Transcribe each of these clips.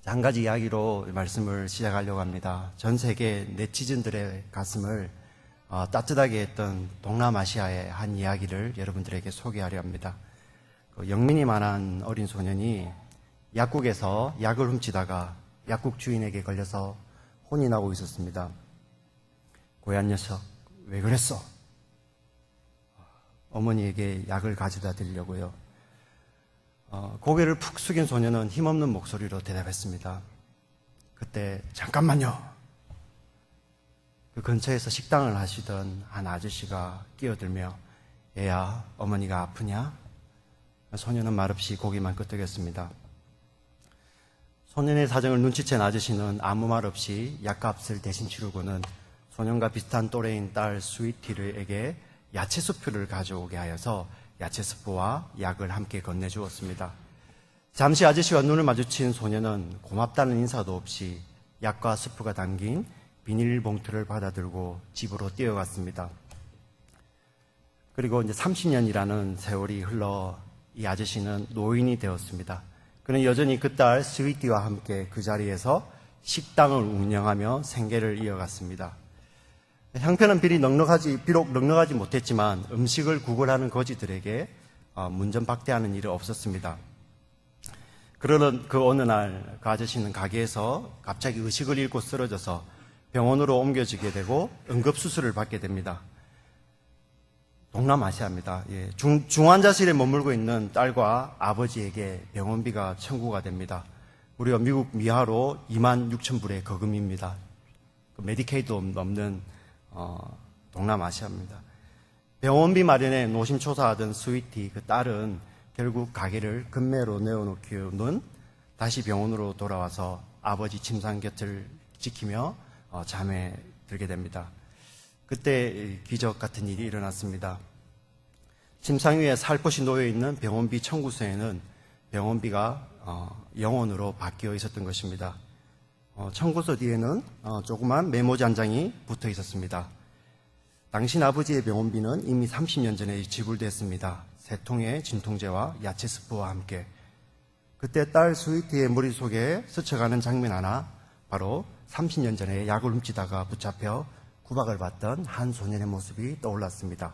한 가지 이야기로 말씀을 시작하려고 합니다. 전 세계 네티즌들의 가슴을 따뜻하게 했던 동남아시아의 한 이야기를 여러분들에게 소개하려 합니다. 영민이만한 어린 소년이 약국에서 약을 훔치다가 약국 주인에게 걸려서 혼이 나고 있었습니다. 고얀 녀석, 왜 그랬어? 어머니에게 약을 가져다 드리려고요. 고개를 푹 숙인 소년은 힘없는 목소리로 대답했습니다. 그때 잠깐만요. 그 근처에서 식당을 하시던 한 아저씨가 끼어들며 얘야, 어머니가 아프냐? 소년은 말없이 고개만 끄덕였습니다. 소년의 사정을 눈치챈 아저씨는 아무 말 없이 약값을 대신 치르고는 소년과 비슷한 또래인 딸 스위티에게 야채 수프를 가져오게 하여서 야채 수프와 약을 함께 건네주었습니다. 잠시 아저씨와 눈을 마주친 소년은 고맙다는 인사도 없이 약과 수프가 담긴 비닐봉투를 받아들고 집으로 뛰어갔습니다. 그리고 이제 30년이라는 세월이 흘러 이 아저씨는 노인이 되었습니다. 그는 여전히 그 딸 스위티와 함께 그 자리에서 식당을 운영하며 생계를 이어갔습니다. 형편은 비록 넉넉하지 못했지만 음식을 구걸하는 거지들에게 문전박대하는 일은 없었습니다. 그러던 그 어느 날 그 아저씨는 가게에서 갑자기 의식을 잃고 쓰러져서 병원으로 옮겨지게 되고 응급수술을 받게 됩니다. 동남아시아입니다. 중환자실에 머물고 있는 딸과 아버지에게 병원비가 청구가 됩니다. 무려 미국 미화로 26,000불의 거금입니다. 메디케이도 없는 동남아시아입니다. 병원비 마련에 노심초사하던 스위티 그 딸은 결국 가게를 금매로 내어놓기로는 다시 병원으로 돌아와서 아버지 침상 곁을 지키며 잠에 들게 됩니다. 그때 기적 같은 일이 일어났습니다. 침상 위에 살포시 놓여있는 병원비 청구서에는 병원비가 영원으로 바뀌어 있었던 것입니다. 청구서 뒤에는 조그만 메모지 한 장이 붙어 있었습니다. 당신 아버지의 병원비는 이미 30년 전에 지불됐습니다. 3통의 진통제와 야채 스프와 함께. 그때 딸 스위티의 머릿속에 스쳐가는 장면 하나, 바로 30년 전에 약을 훔치다가 붙잡혀 구박을 받던 한 소년의 모습이 떠올랐습니다.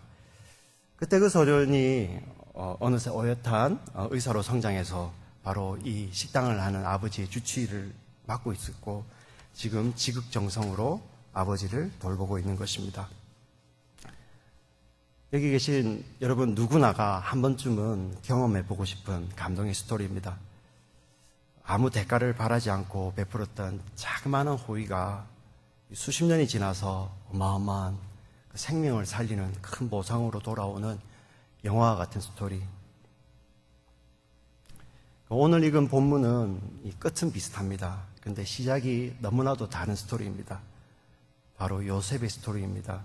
그때 그 소년이 어느새 어엿한 의사로 성장해서 바로 이 식당을 하는 아버지의 주치의를 맡고 있었고 지금 지극정성으로 아버지를 돌보고 있는 것입니다. 여기 계신 여러분 누구나가 한 번쯤은 경험해보고 싶은 감동의 스토리입니다. 아무 대가를 바라지 않고 베풀었던 자그마한 호의가 수십 년이 지나서 어마어마한 생명을 살리는 큰 보상으로 돌아오는 영화와 같은 스토리. 오늘 읽은 본문은 이 끝은 비슷합니다. 그런데 시작이 너무나도 다른 스토리입니다. 바로 요셉의 스토리입니다.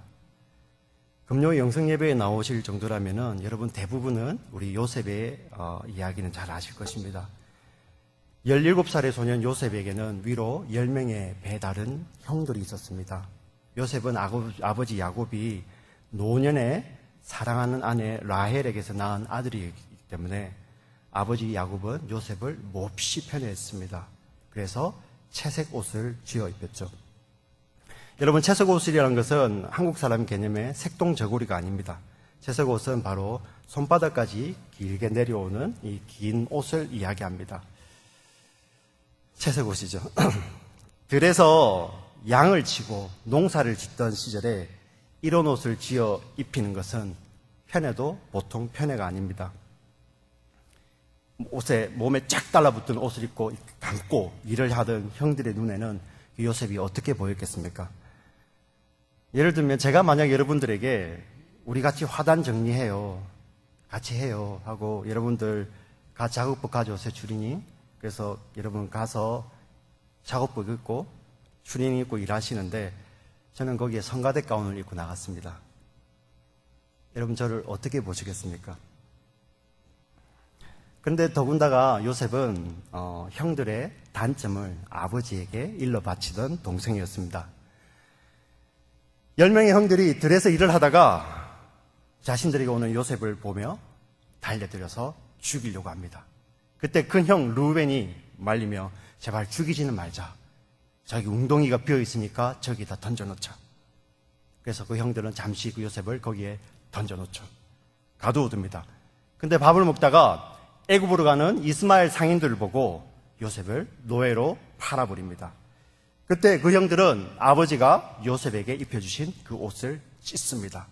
금요 영성예배에 나오실 정도라면은 여러분 대부분은 우리 요셉의 이야기는 잘 아실 것입니다. 17살의 소년 요셉에게는 위로 10명의 배다른 형들이 있었습니다. 요셉은 아버지 야곱이 노년에 사랑하는 아내 라헬에게서 낳은 아들이기 때문에 아버지 야곱은 요셉을 몹시 편애했습니다. 그래서 채색 옷을 쥐어 입혔죠. 여러분, 채색 옷이라는 것은 한국 사람 개념의 색동저고리가 아닙니다. 채색 옷은 바로 손바닥까지 길게 내려오는 이 긴 옷을 이야기합니다. 채색 옷이죠. 들에서 양을 치고 농사를 짓던 시절에 이런 옷을 지어 입히는 것은 편애도 보통 편애가 아닙니다. 몸에 쫙 달라붙은 옷을 입고 감고 일을 하던 형들의 눈에는 요셉이 어떻게 보였겠습니까? 예를 들면 제가 만약 여러분들에게 우리 같이 화단 정리해요, 같이 해요 하고 여러분들 작업복 가져오세요, 주린이. 그래서 여러분 가서 작업복 입고 추리닝 입고 일하시는데 저는 거기에 성가대 가운을 입고 나갔습니다. 여러분 저를 어떻게 보시겠습니까? 그런데 더군다나 요셉은 형들의 단점을 아버지에게 일러 바치던 동생이었습니다. 10명의 형들이 들에서 일을 하다가 자신들에게 오는 요셉을 보며 달려들어서 죽이려고 합니다. 그때 큰 형 루벤이 말리며 제발 죽이지는 말자. 자기 웅덩이가 비어있으니까 저기다 던져놓자. 그래서 그 형들은 잠시 그 요셉을 거기에 던져놓죠. 가두어둡니다. 근데 밥을 먹다가 애굽으로 가는 이스마엘 상인들을 보고 요셉을 노예로 팔아버립니다. 그때 그 형들은 아버지가 요셉에게 입혀주신 그 옷을 찢습니다.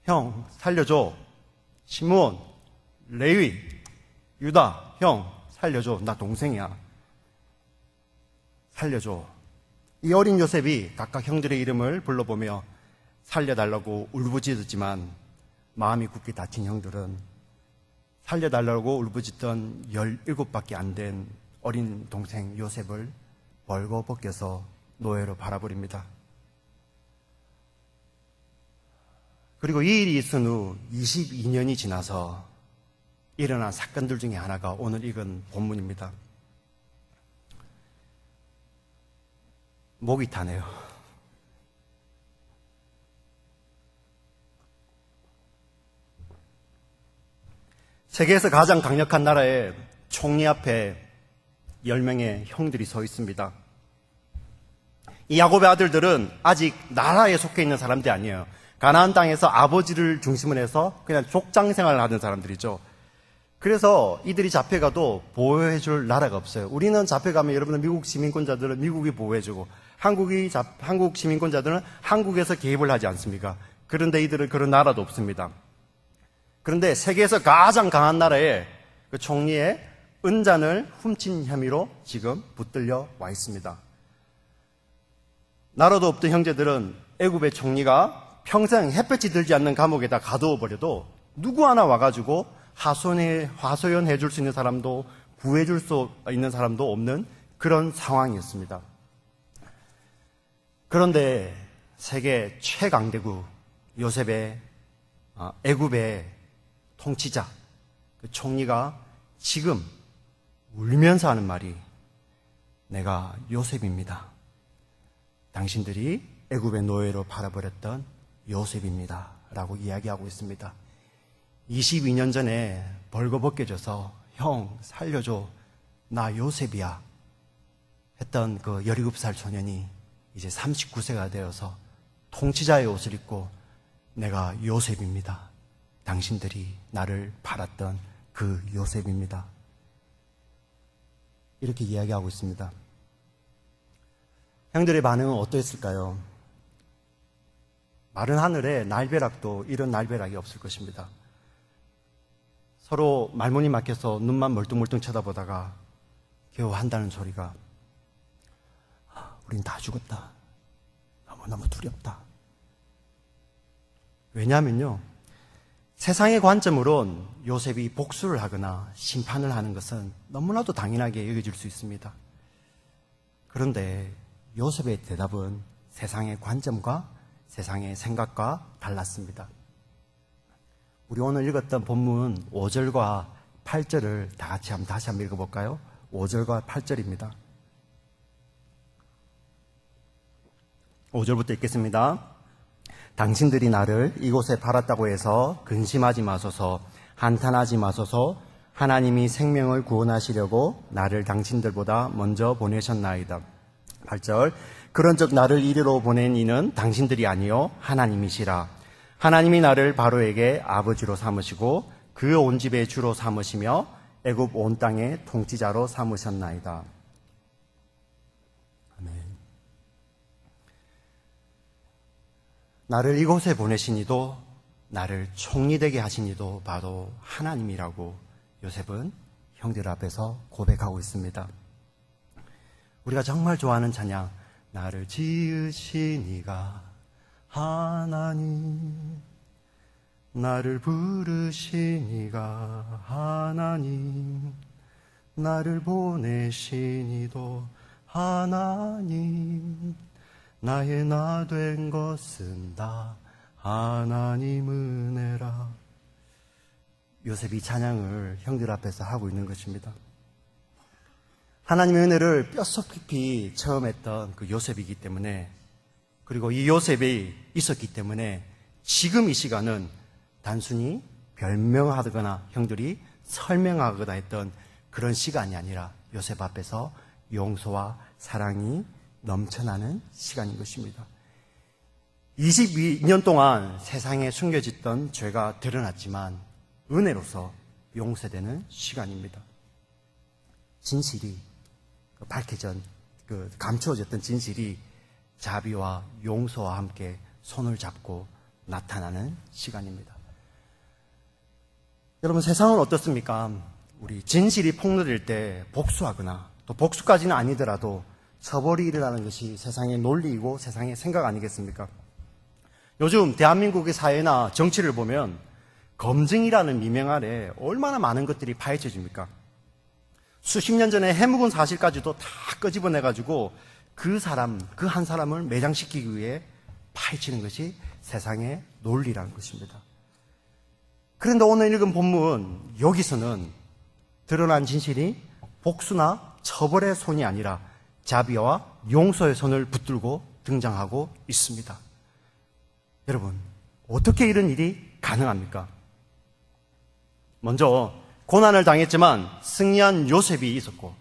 형, 살려줘. 시므온, 레위, 유다, 형, 살려줘. 나 동생이야. 살려줘. 이 어린 요셉이 각각 형들의 이름을 불러보며 살려달라고 울부짖었지만 마음이 굳게 다친 형들은 살려달라고 울부짖던 17밖에 안 된 어린 동생 요셉을 벌거벗겨서 노예로 팔아버립니다. 그리고 이 일이 있은 후 22년이 지나서 일어난 사건들 중에 하나가 오늘 읽은 본문입니다. 목이 타네요. 세계에서 가장 강력한 나라의 총리 앞에 10명의 형들이 서 있습니다. 이 야곱의 아들들은 아직 나라에 속해 있는 사람들이 아니에요. 가나안 땅에서 아버지를 중심으로 해서 그냥 족장 생활을 하는 사람들이죠. 그래서 이들이 잡혀가도 보호해줄 나라가 없어요. 우리는 잡혀가면 여러분들 미국 시민권자들은 미국이 보호해주고 한국 시민권자들은 한국에서 개입을 하지 않습니까? 그런데 이들은 그런 나라도 없습니다. 그런데 세계에서 가장 강한 나라의 그 총리의 은잔을 훔친 혐의로 지금 붙들려 와 있습니다. 나라도 없던 형제들은 애굽의 총리가 평생 햇볕이 들지 않는 감옥에다 가두어버려도 누구 하나 와가지고 하소연해 줄 수 있는 사람도 구해줄 수 있는 사람도 없는 그런 상황이었습니다. 그런데 세계 최강대국 요셉의 애굽의 통치자 그 총리가 지금 울면서 하는 말이 내가 요셉입니다. 당신들이 애굽의 노예로 팔아버렸던 요셉입니다. 라고 이야기하고 있습니다. 22년 전에 벌거벗겨져서 형 살려줘 나 요셉이야 했던 그 17살 소년이 이제 39세가 되어서 통치자의 옷을 입고 내가 요셉입니다. 당신들이 나를 팔았던 그 요셉입니다. 이렇게 이야기하고 있습니다. 형들의 반응은 어떠했을까요? 마른 하늘에 날벼락도 이런 날벼락이 없을 것입니다. 서로 말문이 막혀서 눈만 멀뚱멀뚱 쳐다보다가 겨우 한다는 소리가 우린 다 죽었다. 너무너무 두렵다. 왜냐하면요. 세상의 관점으론 요셉이 복수를 하거나 심판을 하는 것은 너무나도 당연하게 여겨질 수 있습니다. 그런데 요셉의 대답은 세상의 관점과 세상의 생각과 달랐습니다. 우리 오늘 읽었던 본문 5절과 8절을 다 같이 다시 한번 읽어볼까요? 5절과 8절입니다. 5절부터 읽겠습니다. 당신들이 나를 이곳에 팔았다고 해서 근심하지 마소서, 한탄하지 마소서. 하나님이 생명을 구원하시려고 나를 당신들보다 먼저 보내셨나이다. 8절 그런즉 나를 이리로 보낸 이는 당신들이 아니요 하나님이시라. 하나님이 나를 바로에게 아버지로 삼으시고 그 온 집의 주로 삼으시며 애굽 온 땅의 통치자로 삼으셨나이다. 아멘. 나를 이곳에 보내신 이도 나를 총리 되게 하신 이도 바로 하나님이라고 요셉은 형들 앞에서 고백하고 있습니다. 우리가 정말 좋아하는 찬양, 나를 지으신 이가 하나님, 나를 부르신 이가 하나님, 나를 보내신 이도 하나님, 나의 나 된 것은 다 하나님 은혜라. 요셉이 찬양을 형들 앞에서 하고 있는 것입니다. 하나님의 은혜를 뼛속 깊이 체험했던 그 요셉이기 때문에, 그리고 이 요셉이 있었기 때문에 지금 이 시간은 단순히 별명하거나 형들이 설명하거나 했던 그런 시간이 아니라 요셉 앞에서 용서와 사랑이 넘쳐나는 시간인 것입니다. 22년 동안 세상에 숨겨졌던 죄가 드러났지만 은혜로서 용서되는 시간입니다. 진실이 감추어졌던 진실이 자비와 용서와 함께 손을 잡고 나타나는 시간입니다. 여러분, 세상은 어떻습니까? 우리 진실이 폭로될 때 복수하거나 또 복수까지는 아니더라도 처벌이 일어나는 것이 세상의 논리이고 세상의 생각 아니겠습니까? 요즘 대한민국의 사회나 정치를 보면 검증이라는 미명 아래 얼마나 많은 것들이 파헤쳐집니까? 수십 년 전에 해묵은 사실까지도 다 끄집어내가지고 그 한 사람을 매장시키기 위해 파헤치는 것이 세상의 논리라는 것입니다. 그런데 오늘 읽은 본문, 여기서는 드러난 진실이 복수나 처벌의 손이 아니라 자비와 용서의 손을 붙들고 등장하고 있습니다. 여러분, 어떻게 이런 일이 가능합니까? 먼저 고난을 당했지만 승리한 요셉이 있었고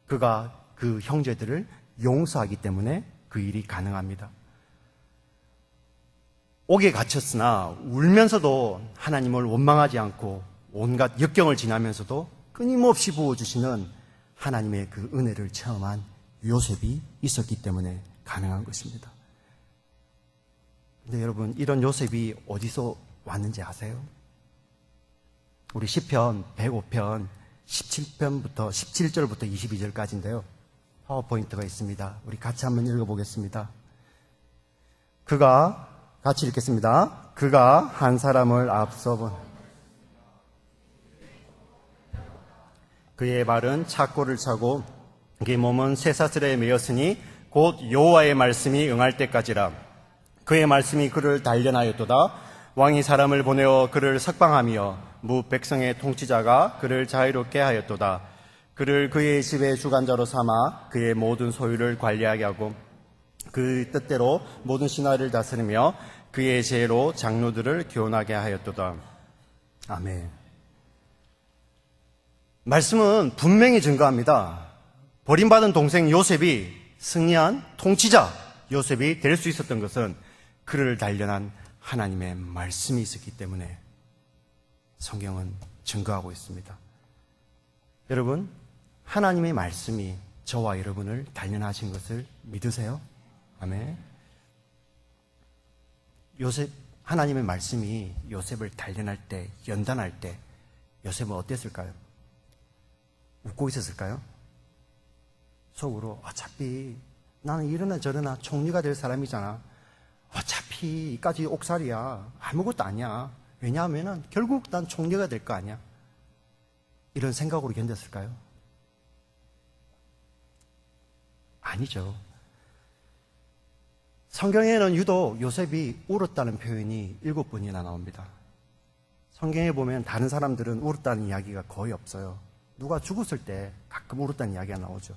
그가 그 형제들을 용서하기 때문에 그 일이 가능합니다. 옥에 갇혔으나 울면서도 하나님을 원망하지 않고 온갖 역경을 지나면서도 끊임없이 부어주시는 하나님의 그 은혜를 체험한 요셉이 있었기 때문에 가능한 것입니다. 근데 여러분, 이런 요셉이 어디서 왔는지 아세요? 우리 시편 105편 17절부터 22절까지인데요. 파워포인트가 있습니다. 우리 같이 한번 읽어보겠습니다. 같이 읽겠습니다. 그가 한 사람을 앞서 그의 발은 착고를 차고 그의 몸은 쇠사슬에 매였으니 곧 여호와의 말씀이 응할 때까지라. 그의 말씀이 그를 단련하였도다. 왕이 사람을 보내어 그를 석방하며 무 백성의 통치자가 그를 자유롭게 하였도다. 그를 그의 집의 주관자로 삼아 그의 모든 소유를 관리하게 하고 그 뜻대로 모든 신하를 다스리며 그의 제로 장로들을 교훈하게 하였도다. 아멘. 말씀은 분명히 증거합니다. 버림받은 동생 요셉이 승리한 통치자 요셉이 될 수 있었던 것은 그를 단련한 하나님의 말씀이 있었기 때문에 성경은 증거하고 있습니다. 여러분, 하나님의 말씀이 저와 여러분을 단련하신 것을 믿으세요? 아멘. 하나님의 말씀이 요셉을 단련할 때, 연단할 때 요셉은 어땠을까요? 웃고 있었을까요? 속으로 어차피 나는 이러나 저러나 총리가 될 사람이잖아. 어차피 이까지 옥살이야. 아무것도 아니야. 왜냐하면 결국 난 총리가 될 거 아니야. 이런 생각으로 견뎠을까요? 아니죠. 성경에는 유독 요셉이 울었다는 표현이 7번이나 나옵니다. 성경에 보면 다른 사람들은 울었다는 이야기가 거의 없어요. 누가 죽었을 때 가끔 울었다는 이야기가 나오죠.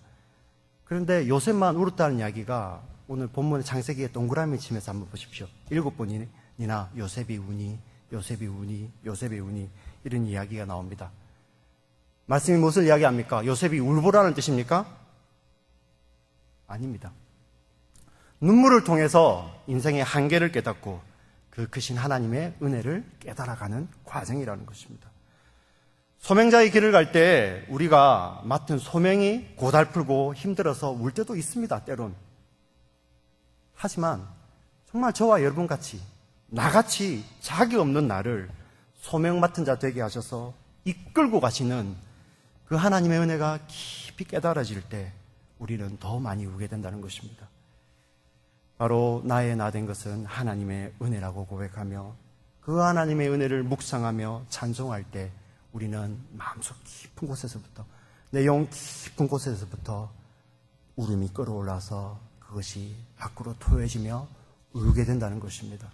그런데 요셉만 울었다는 이야기가 오늘 본문의 창세기에 동그라미 치면서 한번 보십시오. 7번이나 요셉이 우니, 요셉이 우니, 요셉이 우니 이런 이야기가 나옵니다. 말씀이 무엇을 이야기합니까? 요셉이 울보라는 뜻입니까? 아닙니다. 눈물을 통해서 인생의 한계를 깨닫고 그 크신 하나님의 은혜를 깨달아가는 과정이라는 것입니다. 소명자의 길을 갈 때 우리가 맡은 소명이 고달프고 힘들어서 울 때도 있습니다, 때론. 하지만 정말 저와 여러분같이 나같이 자격 없는 나를 소명 맡은 자 되게 하셔서 이끌고 가시는 그 하나님의 은혜가 깊이 깨달아질 때 우리는 더 많이 울게 된다는 것입니다. 바로 나의 나 된 것은 하나님의 은혜라고 고백하며 그 하나님의 은혜를 묵상하며 찬송할 때 우리는 마음속 깊은 곳에서부터, 내 영 깊은 곳에서부터 울음이 끌어올라서 그것이 밖으로 토해지며 울게 된다는 것입니다.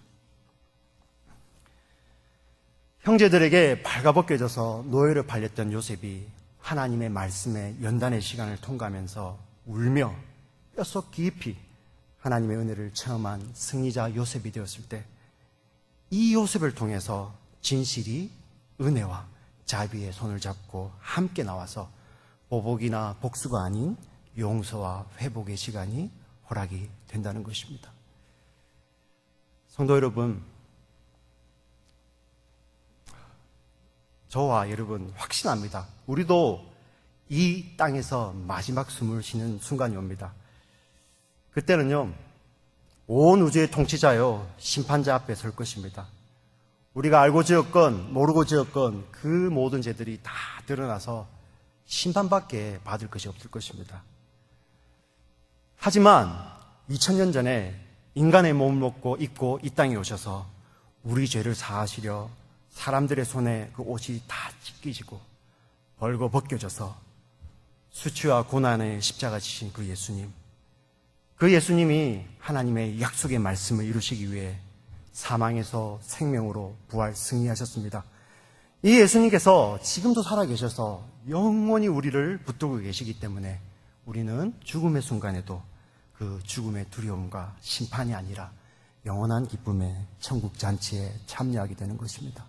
형제들에게 발가벗겨져서 노예를 팔렸던 요셉이 하나님의 말씀에 연단의 시간을 통과하면서 울며 뼛속 깊이 하나님의 은혜를 체험한 승리자 요셉이 되었을 때 이 요셉을 통해서 진실이 은혜와 자비의 손을 잡고 함께 나와서 보복이나 복수가 아닌 용서와 회복의 시간이 허락이 된다는 것입니다. 성도 여러분, 저와 여러분 확신합니다. 우리도 이 땅에서 마지막 숨을 쉬는 순간이 옵니다. 그때는요, 온 우주의 통치자요, 심판자 앞에 설 것입니다. 우리가 알고 지었건 모르고 지었건 그 모든 죄들이 다 드러나서 심판밖에 받을 것이 없을 것입니다. 하지만 2000년 전에 인간의 몸을 먹고 입고 이 땅에 오셔서 우리 죄를 사하시려 사람들의 손에 그 옷이 다 찢기지고 벌거 벗겨져서 수치와 고난의 십자가 지신 그 예수님, 그 예수님이 하나님의 약속의 말씀을 이루시기 위해 사망에서 생명으로 부활 승리하셨습니다. 이 예수님께서 지금도 살아계셔서 영원히 우리를 붙들고 계시기 때문에 우리는 죽음의 순간에도 그 죽음의 두려움과 심판이 아니라 영원한 기쁨의 천국 잔치에 참여하게 되는 것입니다.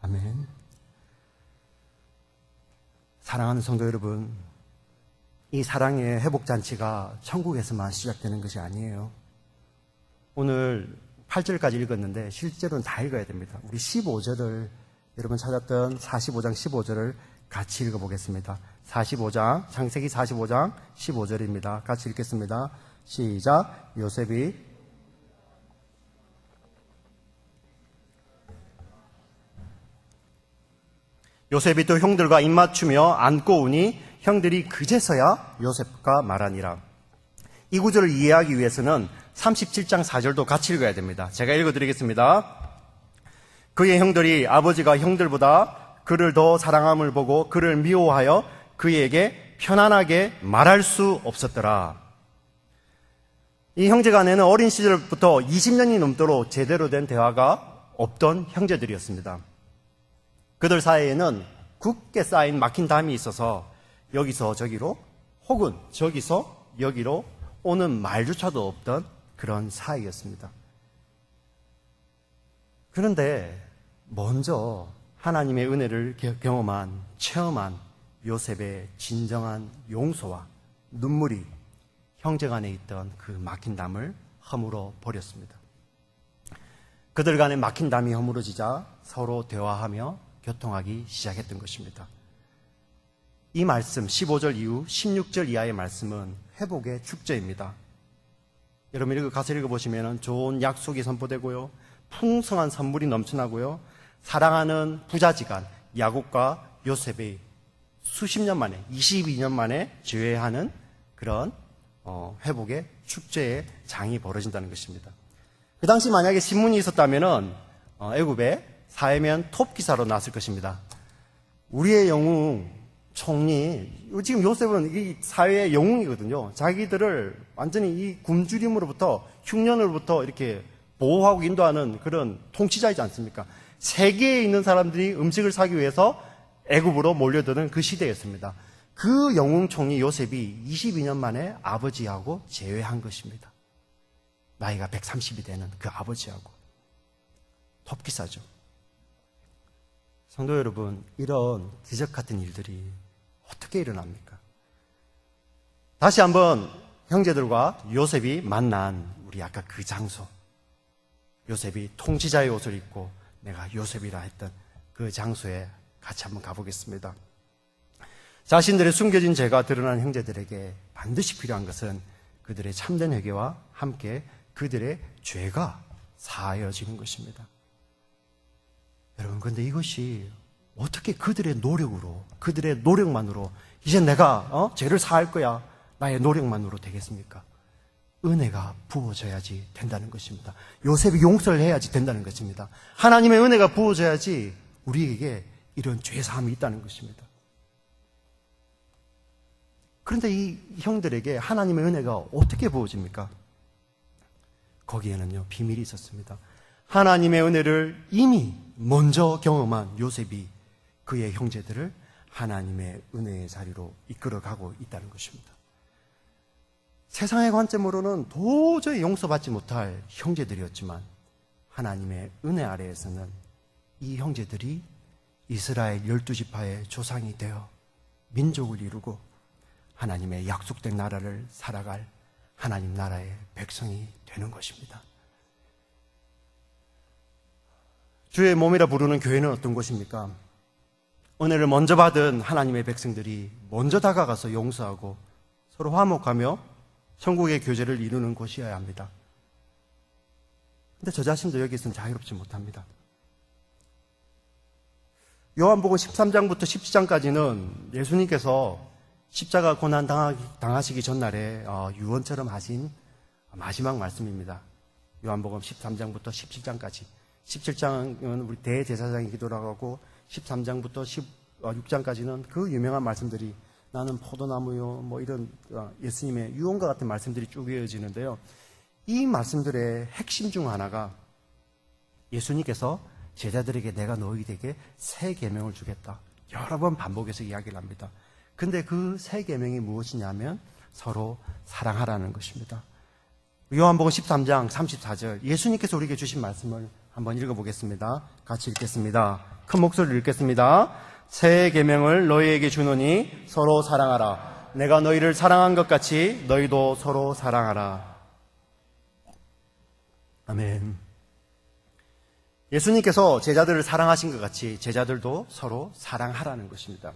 아멘. 사랑하는 성도 여러분, 이 사랑의 회복잔치가 천국에서만 시작되는 것이 아니에요. 오늘 8절까지 읽었는데 실제로는 다 읽어야 됩니다. 우리 15절을, 여러분 찾았던 45장 15절을 같이 읽어보겠습니다. 45장, 창세기 45장 15절입니다. 같이 읽겠습니다. 시작. 요셉이 또 형들과 입맞추며 안고 오니 형들이 그제서야 요셉과 말하니라. 이 구절을 이해하기 위해서는 37장 4절도 같이 읽어야 됩니다. 제가 읽어드리겠습니다. 그의 형들이 아버지가 형들보다 그를 더 사랑함을 보고 그를 미워하여 그에게 편안하게 말할 수 없었더라. 이 형제간에는 어린 시절부터 20년이 넘도록 제대로 된 대화가 없던 형제들이었습니다. 그들 사이에는 굳게 쌓인 막힌 담이 있어서 여기서 저기로 혹은 저기서 여기로 오는 말조차도 없던 그런 사이였습니다. 그런데 먼저 하나님의 은혜를 경험한, 체험한 요셉의 진정한 용서와 눈물이 형제간에 있던 그 막힌 담을 허물어 버렸습니다. 그들 간에 막힌 담이 허물어지자 서로 대화하며 교통하기 시작했던 것입니다. 이 말씀 15절 이후 16절 이하의 말씀은 회복의 축제입니다. 여러분 이거 가서 읽어보시면 좋은 약속이 선포되고요, 풍성한 선물이 넘쳐나고요, 사랑하는 부자지간 야곱과 요셉이 수십 년 만에, 22년 만에 재회하는 그런 회복의 축제의 장이 벌어진다는 것입니다. 그 당시 만약에 신문이 있었다면 애굽에 사회면 톱 기사로 났을 것입니다. 우리의 영웅 총리, 지금 요셉은 이 사회의 영웅이거든요. 자기들을 완전히 이 굶주림으로부터, 흉년으로부터 이렇게 보호하고 인도하는 그런 통치자이지 않습니까? 세계에 있는 사람들이 음식을 사기 위해서 애굽으로 몰려드는 그 시대였습니다. 그 영웅 총리 요셉이 22년 만에 아버지하고 재회한 것입니다. 나이가 130이 되는 그 아버지하고. 톱기사죠. 성도 여러분, 이런 기적 같은 일들이 어떻게 일어납니까? 다시 한번 형제들과 요셉이 만난 우리 아까 그 장소, 요셉이 통치자의 옷을 입고 내가 요셉이라 했던 그 장소에 같이 한번 가보겠습니다. 자신들의 숨겨진 죄가 드러난 형제들에게 반드시 필요한 것은 그들의 참된 회개와 함께 그들의 죄가 사하여지는 것입니다. 여러분, 그런데 이것이 어떻게 그들의 노력으로, 그들의 노력만으로 이제 내가 죄를 사할 거야, 나의 노력만으로 되겠습니까? 은혜가 부어져야지 된다는 것입니다. 요셉이 용서를 해야지 된다는 것입니다. 하나님의 은혜가 부어져야지 우리에게 이런 죄사함이 있다는 것입니다. 그런데 이 형들에게 하나님의 은혜가 어떻게 부어집니까? 거기에는요, 비밀이 있었습니다. 하나님의 은혜를 이미 먼저 경험한 요셉이 그의 형제들을 하나님의 은혜의 자리로 이끌어가고 있다는 것입니다. 세상의 관점으로는 도저히 용서받지 못할 형제들이었지만 하나님의 은혜 아래에서는 이 형제들이 이스라엘 12지파의 조상이 되어 민족을 이루고 하나님의 약속된 나라를 살아갈 하나님 나라의 백성이 되는 것입니다. 주의 몸이라 부르는 교회는 어떤 곳입니까? 은혜를 먼저 받은 하나님의 백성들이 먼저 다가가서 용서하고 서로 화목하며 천국의 교제를 이루는 곳이어야 합니다. 근데 저 자신도 여기서는 자유롭지 못합니다. 요한복음 13장부터 17장까지는 예수님께서 십자가 고난 당하시기 전날에 유언처럼 하신 마지막 말씀입니다. 요한복음 13장부터 17장까지. 17장은 우리 대제사장의 기도라고 하고 13장부터 16장까지는 그 유명한 말씀들이 나는 포도나무요 뭐 이런 예수님의 유언과 같은 말씀들이 쭉 이어지는데요. 이 말씀들의 핵심 중 하나가 예수님께서 제자들에게 내가 너희에게 새 계명을 주겠다. 여러 번 반복해서 이야기를 합니다. 근데 그 새 계명이 무엇이냐면 서로 사랑하라는 것입니다. 요한복음 13장 34절 예수님께서 우리에게 주신 말씀을 한번 읽어보겠습니다. 같이 읽겠습니다. 큰 목소리로 읽겠습니다. 새 계명을 너희에게 주노니 서로 사랑하라. 내가 너희를 사랑한 것 같이 너희도 서로 사랑하라. 아멘. 예수님께서 제자들을 사랑하신 것 같이 제자들도 서로 사랑하라는 것입니다.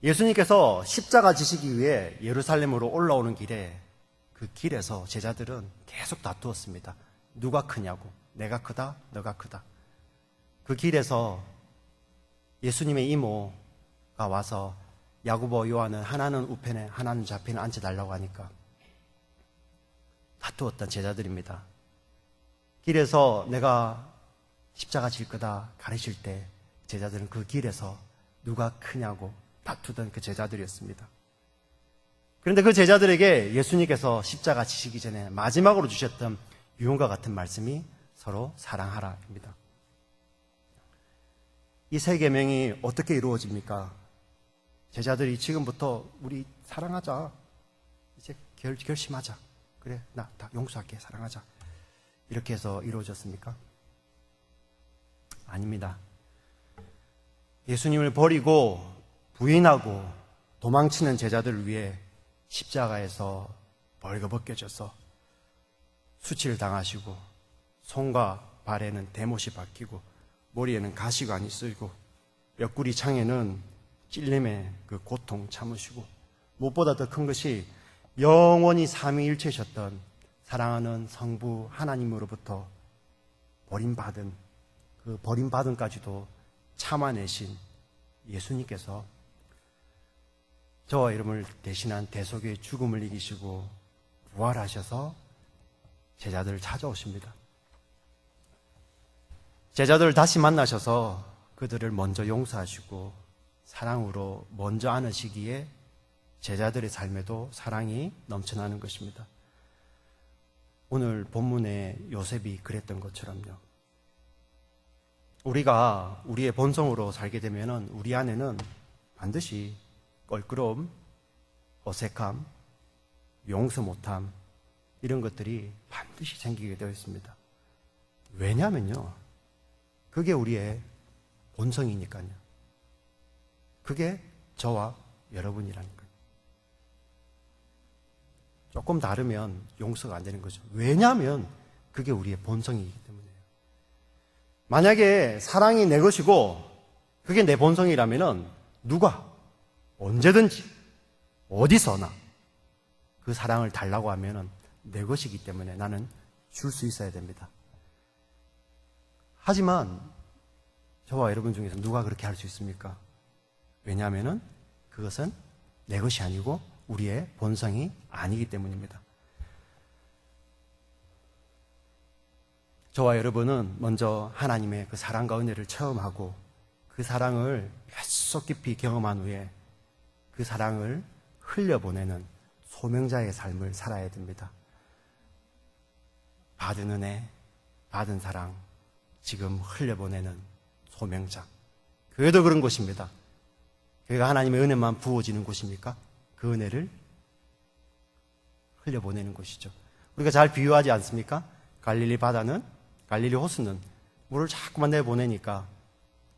예수님께서 십자가 지시기 위해 예루살렘으로 올라오는 길에 그 길에서 제자들은 계속 다투었습니다. 누가 크냐고. 내가 크다, 너가 크다. 그 길에서 예수님의 이모가 와서 야고보, 요한은 하나는 우편에 하나는 좌편에 앉혀달라고 하니까 다투었던 제자들입니다. 길에서 내가 십자가 질 거다 가르칠 때 제자들은 그 길에서 누가 크냐고 다투던 그 제자들이었습니다. 그런데 그 제자들에게 예수님께서 십자가 지시기 전에 마지막으로 주셨던 유언과 같은 말씀이 서로 사랑하라입니다. 이 세 계명이 어떻게 이루어집니까? 제자들이 지금부터 우리 사랑하자. 이제 결심하자. 그래, 나 다 용서할게. 사랑하자. 이렇게 해서 이루어졌습니까? 아닙니다. 예수님을 버리고 부인하고 도망치는 제자들을 위해 십자가에서 벌거벗겨져서 수치를 당하시고 손과 발에는 대못이 박히고 머리에는 가시관이 쓰이고 옆구리 창에는 찔림의 그 고통 참으시고 무엇보다 더 큰 것이 영원히 삼위일체셨던 사랑하는 성부 하나님으로부터 버림받은 그 버림받음까지도 참아내신 예수님께서 저와 여러분을 대신한 대속의 죽음을 이기시고 부활하셔서 제자들을 찾아오십니다. 제자들을 다시 만나셔서 그들을 먼저 용서하시고 사랑으로 먼저 안으시기에 제자들의 삶에도 사랑이 넘쳐나는 것입니다. 오늘 본문의 요셉이 그랬던 것처럼요. 우리가 우리의 본성으로 살게 되면 우리 안에는 반드시 껄끄러움, 어색함, 용서 못함 이런 것들이 반드시 생기게 되어 있습니다. 왜냐하면요. 그게 우리의 본성이니까요. 그게 저와 여러분이라는 거예요. 조금 다르면 용서가 안 되는 거죠. 왜냐하면 그게 우리의 본성이기 때문이에요. 만약에 사랑이 내 것이고 그게 내 본성이라면 누가 언제든지 어디서나 그 사랑을 달라고 하면 내 것이기 때문에 나는 줄 수 있어야 됩니다. 하지만 저와 여러분 중에서 누가 그렇게 할 수 있습니까? 왜냐하면 그것은 내 것이 아니고 우리의 본성이 아니기 때문입니다. 저와 여러분은 먼저 하나님의 그 사랑과 은혜를 체험하고 그 사랑을 뼛속 깊이 경험한 후에 그 사랑을 흘려보내는 소명자의 삶을 살아야 됩니다. 받은 은혜, 받은 사랑, 지금 흘려보내는 소명자. 교회도 그런 곳입니다. 교회가 하나님의 은혜만 부어지는 곳입니까? 그 은혜를 흘려보내는 곳이죠. 우리가 잘 비유하지 않습니까? 갈릴리 바다는, 갈릴리 호수는 물을 자꾸만 내보내니까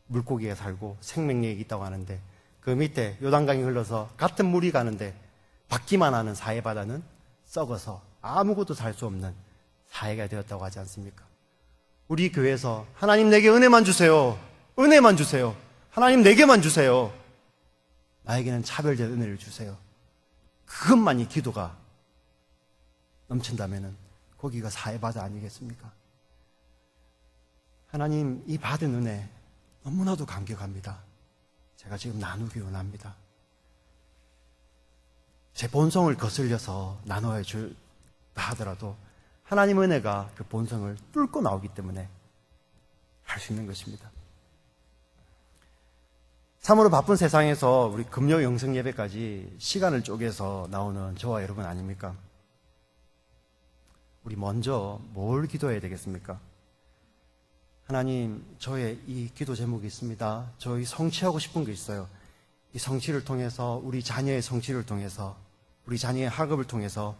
물고기가 살고 생명력이 있다고 하는데 그 밑에 요단강이 흘러서 같은 물이 가는데 받기만 하는 사해바다는 썩어서 아무것도 살 수 없는 사해가 되었다고 하지 않습니까? 우리 교회에서 하나님 내게 은혜만 주세요. 은혜만 주세요. 하나님 내게만 주세요. 나에게는 차별된 은혜를 주세요. 그것만이 기도가 넘친다면 거기가 사해바다 아니겠습니까? 하나님 이 받은 은혜 너무나도 감격합니다. 제가 지금 나누기 원합니다. 제 본성을 거슬려서 나눠야 줄다 하더라도 하나님 은혜가 그 본성을 뚫고 나오기 때문에 할 수 있는 것입니다. 참으로 바쁜 세상에서 우리 금요 영성 예배까지 시간을 쪼개서 나오는 저와 여러분 아닙니까? 우리 먼저 뭘 기도해야 되겠습니까? 하나님, 저의 이 기도 제목이 있습니다. 저희 성취하고 싶은 게 있어요. 이 성취를 통해서, 우리 자녀의 성취를 통해서, 우리 자녀의 학업을 통해서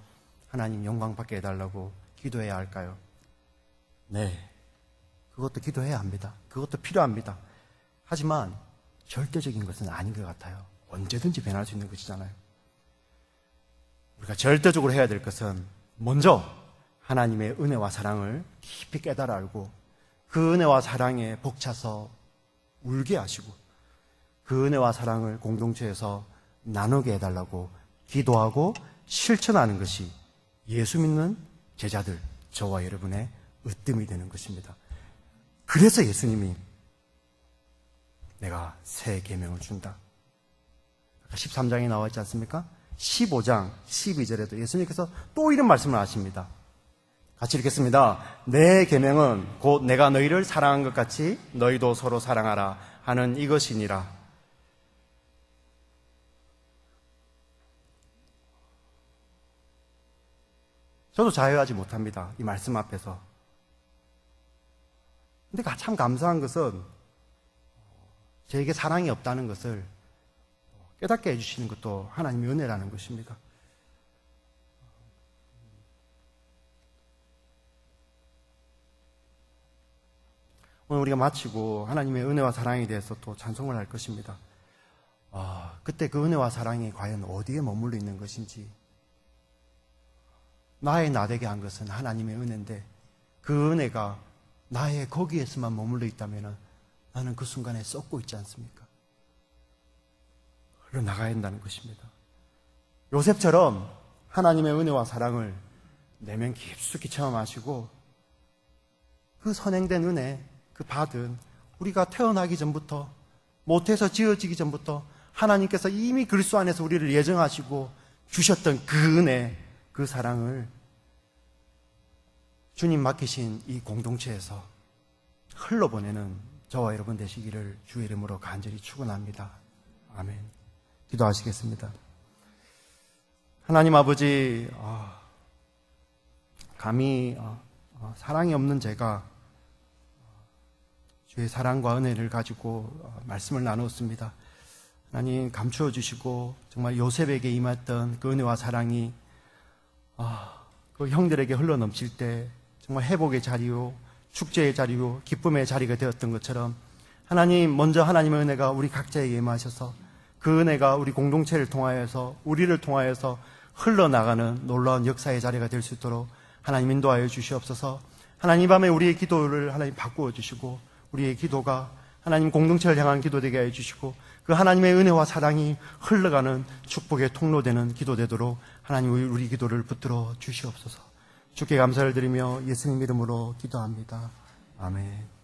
하나님 영광 받게 해달라고 기도해야 할까요? 네, 그것도 기도해야 합니다. 그것도 필요합니다. 하지만 절대적인 것은 아닌 것 같아요. 언제든지 변할 수 있는 것이잖아요. 우리가 절대적으로 해야 될 것은 먼저 하나님의 은혜와 사랑을 깊이 깨달아 알고 그 은혜와 사랑에 벅차서 울게 하시고 그 은혜와 사랑을 공동체에서 나누게 해달라고 기도하고 실천하는 것이 예수 믿는 제자들, 저와 여러분의 으뜸이 되는 것입니다. 그래서 예수님이 내가 새 계명을 준다. 13장에 나와 있지 않습니까? 15장 12절에도 예수님께서 또 이런 말씀을 하십니다. 같이 읽겠습니다. 내 계명은 곧 내가 너희를 사랑한 것 같이 너희도 서로 사랑하라 하는 이것이니라. 저도 자유하지 못합니다. 이 말씀 앞에서. 근데 참 감사한 것은 저에게 사랑이 없다는 것을 깨닫게 해주시는 것도 하나님의 은혜라는 것입니다. 오늘 우리가 마치고 하나님의 은혜와 사랑에 대해서 또 찬송을 할 것입니다. 그때 그 은혜와 사랑이 과연 어디에 머물러 있는 것인지, 나의 나되게 한 것은 하나님의 은혜인데 그 은혜가 나의 거기에서만 머물러 있다면 나는 그 순간에 썩고 있지 않습니까? 흘러나가야 한다는 것입니다. 요셉처럼 하나님의 은혜와 사랑을 내면 깊숙이 체험하시고 그 선행된 은혜, 그 받은, 우리가 태어나기 전부터, 못해서 지어지기 전부터 하나님께서 이미 그리스도 안에서 우리를 예정하시고 주셨던 그 은혜, 그 사랑을 주님 맡기신 이 공동체에서 흘러보내는 저와 여러분 되시기를 주의 이름으로 간절히 축원합니다. 아멘. 기도하시겠습니다. 하나님 아버지, 감히 사랑이 없는 제가 주의 사랑과 은혜를 가지고 말씀을 나누었습니다. 하나님 감추어 주시고 정말 요셉에게 임했던 그 은혜와 사랑이 그 형들에게 흘러넘칠 때 정말 회복의 자리요, 축제의 자리요, 기쁨의 자리가 되었던 것처럼 하나님, 먼저 하나님의 은혜가 우리 각자에게 임하셔서 그 은혜가 우리 공동체를 통하여서, 우리를 통하여서 흘러나가는 놀라운 역사의 자리가 될 수 있도록 하나님 인도하여 주시옵소서. 하나님, 이 밤에 우리의 기도를 하나님 바꾸어 주시고 우리의 기도가 하나님 공동체를 향한 기도 되게 해 주시고 그 하나님의 은혜와 사랑이 흘러가는 축복의 통로되는 기도 되도록 하나님 우리 기도를 붙들어 주시옵소서. 주께 감사를 드리며 예수님 이름으로 기도합니다. 아멘.